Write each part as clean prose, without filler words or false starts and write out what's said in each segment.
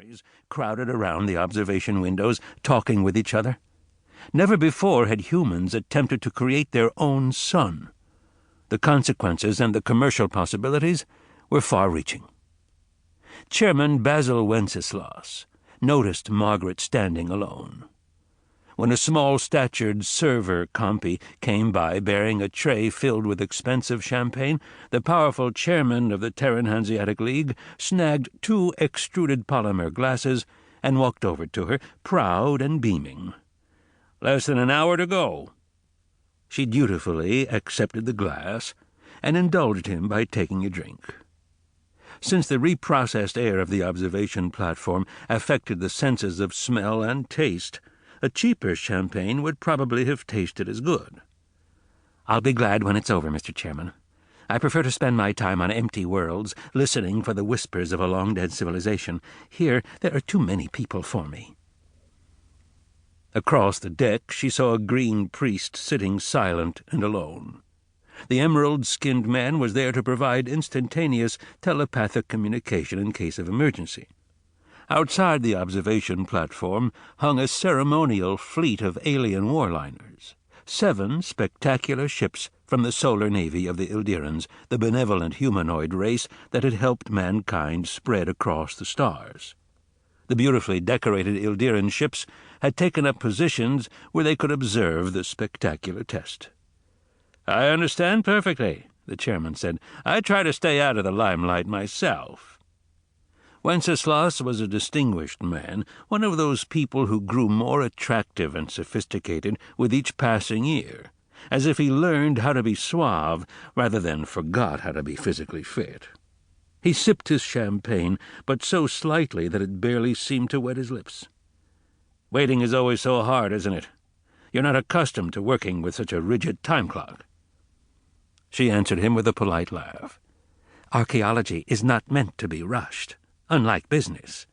missionaries crowded around the observation windows, talking with each other. Never before had humans attempted to create their own sun. The consequences and the commercial possibilities were far-reaching. Chairman Basil Wenceslas noticed Margaret standing alone. When a small-statured server compy came by bearing a tray filled with expensive champagne, the powerful chairman of the Terran Hanseatic League snagged 2 extruded polymer glasses and walked over to her, proud and beaming. "Less than an hour to go." She dutifully accepted the glass and indulged him by taking a drink. Since the reprocessed air of the observation platform affected the senses of smell and taste, a cheaper champagne would probably have tasted as good. "I'll be glad when it's over, Mr. Chairman. I prefer to spend my time on empty worlds, listening for the whispers of a long-dead civilization. Here, there are too many people for me." Across the deck she saw a green priest sitting silent and alone. The emerald-skinned man was there to provide instantaneous telepathic communication in case of emergency. Outside the observation platform hung a ceremonial fleet of alien warliners, 7 spectacular ships from the solar navy of the Ildirans, the benevolent humanoid race that had helped mankind spread across the stars. The beautifully decorated Ildiran ships had taken up positions where they could observe the spectacular test. "I understand perfectly," the chairman said. "I try to stay out of the limelight myself." Wenceslas was a distinguished man, one of those people who grew more attractive and sophisticated with each passing year, as if he learned how to be suave rather than forgot how to be physically fit. He sipped his champagne, but so slightly that it barely seemed to wet his lips. "Waiting is always so hard, isn't it? You're not accustomed to working with such a rigid time clock." She answered him with a polite laugh. "Archaeology is not meant to be rushed. Unlike business."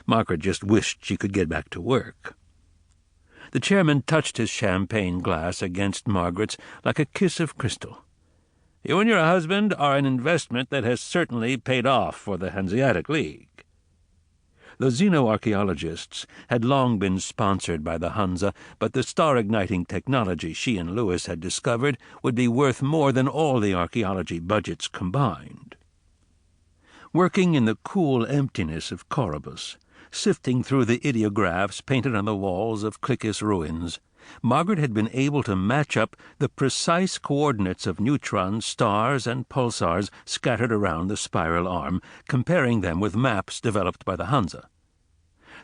Margaret just wished she could get back to work. The chairman touched his champagne glass against Margaret's like a kiss of crystal. "You and your husband are an investment that has certainly paid off for the Hanseatic League." The xenoarchaeologists had long been sponsored by the Hansa, but the star-igniting technology she and Lewis had discovered would be worth more than all the archaeology budgets combined. Working in the cool emptiness of Corybus, sifting through the ideographs painted on the walls of Klikiss ruins, Margaret had been able to match up the precise coordinates of neutrons, stars, and pulsars scattered around the spiral arm, comparing them with maps developed by the Hansa.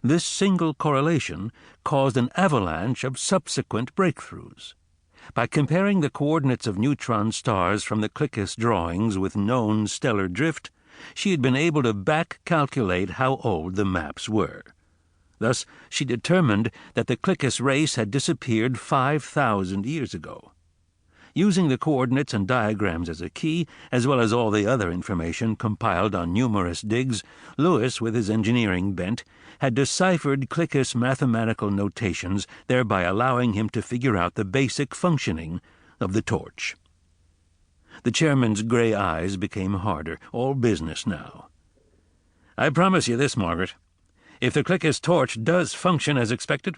This single correlation caused an avalanche of subsequent breakthroughs. By comparing the coordinates of neutron stars from the Klikiss drawings with known stellar drift, she had been able to back-calculate how old the maps were. Thus, she determined that the Klikiss race had disappeared 5,000 years ago. Using the coordinates and diagrams as a key, as well as all the other information compiled on numerous digs, Lewis, with his engineering bent, had deciphered Klikiss mathematical notations, thereby allowing him to figure out the basic functioning of the torch. The chairman's grey eyes became harder, all business now. "I promise you this, Margaret. If the Klikiss Torch does function as expected,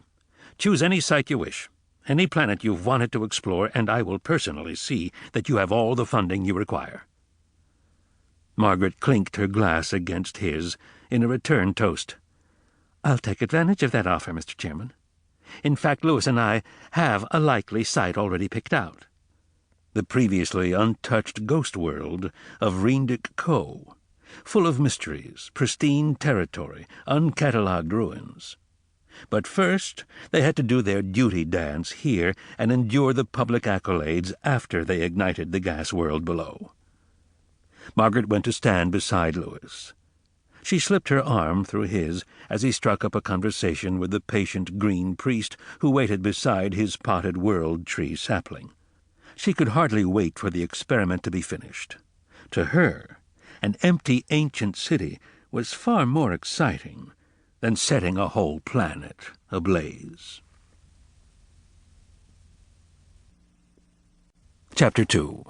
choose any site you wish, any planet you've wanted to explore, and I will personally see that you have all the funding you require." Margaret clinked her glass against his in a return toast. "I'll take advantage of that offer, Mr. Chairman. In fact, Lewis and I have a likely site already picked out. The previously untouched ghost world of Reendick Co., full of mysteries, pristine territory, uncatalogued ruins. But first they had to do their duty dance here and endure the public accolades after they ignited the gas world below. Margaret went to stand beside Lewis. She slipped her arm through his as he struck up a conversation with the patient green priest who waited beside his potted world tree sapling. She could hardly wait for the experiment to be finished. To her, an empty ancient city was far more exciting than setting a whole planet ablaze. Chapter 2.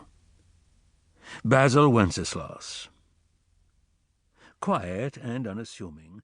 Basil Wenceslas. Quiet and unassuming,